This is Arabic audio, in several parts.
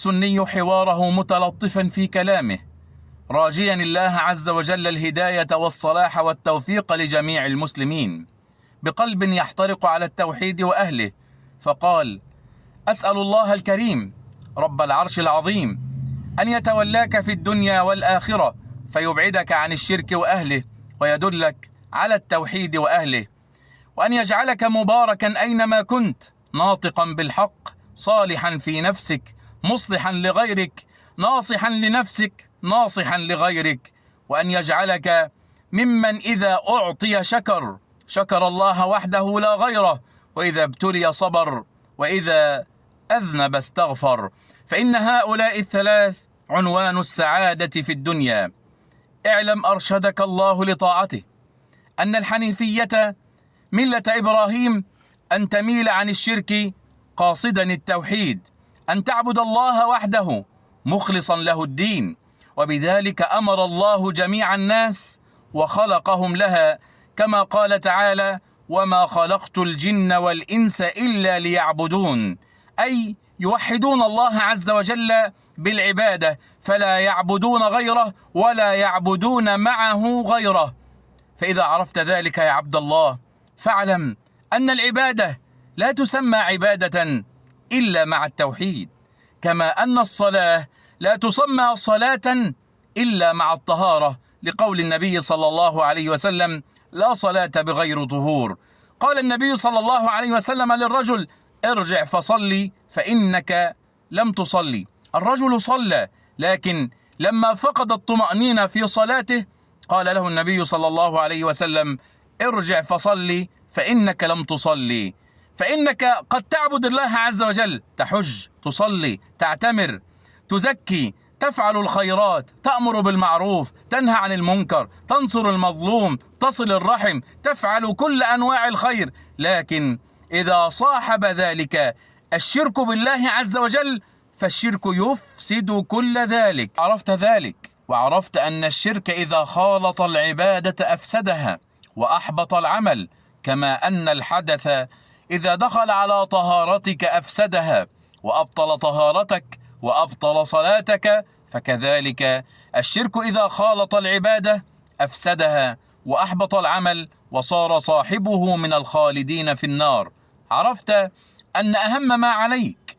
السني حواره متلطفا في كلامه، راجيا الله عز وجل الهداية والصلاح والتوفيق لجميع المسلمين، بقلب يحترق على التوحيد وأهله، فقال: أسأل الله الكريم رب العرش العظيم أن يتولاك في الدنيا والآخرة، فيبعدك عن الشرك وأهله ويدلك على التوحيد وأهله، وأن يجعلك مباركا أينما كنت، ناطقا بالحق، صالحا في نفسك، مصلحا لغيرك، ناصحا لنفسك، ناصحا لغيرك، وأن يجعلك ممن إذا أعطي شكر الله وحده لا غيره، وإذا ابتلي صبر، وإذا أذنب استغفر، فإن هؤلاء الثلاث عنوان السعادة في الدنيا. اعلم أرشدك الله لطاعته أن الحنيفية ملة إبراهيم أن تميل عن الشرك قاصدا التوحيد، أن تعبد الله وحده مخلصا له الدين، وبذلك أمر الله جميع الناس وخلقهم لها، كما قال تعالى: وما خلقت الجن والإنس إلا ليعبدون، أي يوحدون الله عز وجل بالعبادة، فلا يعبدون غيره ولا يعبدون معه غيره. فإذا عرفت ذلك يا عبد الله، فاعلم أن العبادة لا تسمى عبادة إلا مع التوحيد، كما أن الصلاة لا تسمى صلاة إلا مع الطهارة، لقول النبي صلى الله عليه وسلم: لا صلاة بغير طهور. قال النبي صلى الله عليه وسلم للرجل: ارجع فصلي فإنك لم تصلي. الرجل صلى، لكن لما فقد الطمأنينة في صلاته قال له النبي صلى الله عليه وسلم: ارجع فصلي فإنك لم تصلي. فإنك قد تعبد الله عز وجل، تحج، تصلي، تعتمر، تزكي، تفعل الخيرات، تأمر بالمعروف، تنهى عن المنكر، تنصر المظلوم، تصل الرحم، تفعل كل أنواع الخير، لكن إذا صاحب ذلك الشرك بالله عز وجل فالشرك يفسد كل ذلك. عرفت ذلك، وعرفت أن الشرك إذا خالط العبادة أفسدها وأحبط العمل، كما أن الحدث إذا دخل على طهارتك أفسدها وأبطل طهارتك وأبطل صلاتك، فكذلك الشرك إذا خالط العبادة أفسدها وأحبط العمل وصار صاحبه من الخالدين في النار. عرفت أن أهم ما عليك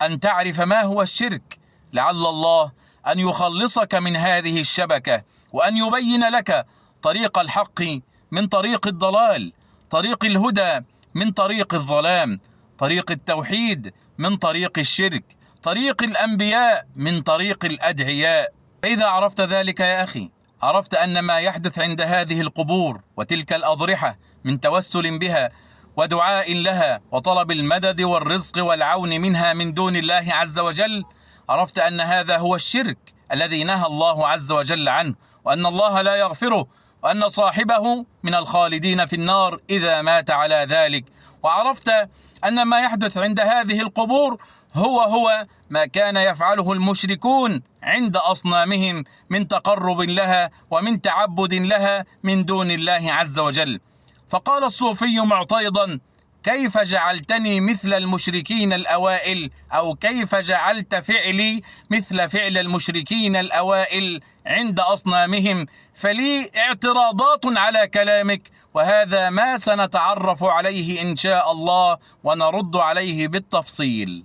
أن تعرف ما هو الشرك، لعل الله أن يخلصك من هذه الشبكة، وأن يبين لك طريق الحق من طريق الضلال، طريق الهدى من طريق الظلام، طريق التوحيد من طريق الشرك، طريق الأنبياء من طريق الأدعياء. فإذا عرفت ذلك يا أخي، عرفت أن ما يحدث عند هذه القبور وتلك الأضرحة من توسل بها ودعاء لها وطلب المدد والرزق والعون منها من دون الله عز وجل، عرفت أن هذا هو الشرك الذي نهى الله عز وجل عنه، وأن الله لا يغفره، وأن صاحبه من الخالدين في النار إذا مات على ذلك. وعرفت أن ما يحدث عند هذه القبور هو ما كان يفعله المشركون عند أصنامهم من تقرب لها ومن تعبد لها من دون الله عز وجل. فقال الصوفي معترضا: كيف جعلتني مثل المشركين الأوائل، أو كيف جعلت فعلي مثل فعل المشركين الأوائل عند أصنامهم؟ فلي اعتراضات على كلامك، وهذا ما سنتعرف عليه إن شاء الله ونرد عليه بالتفصيل.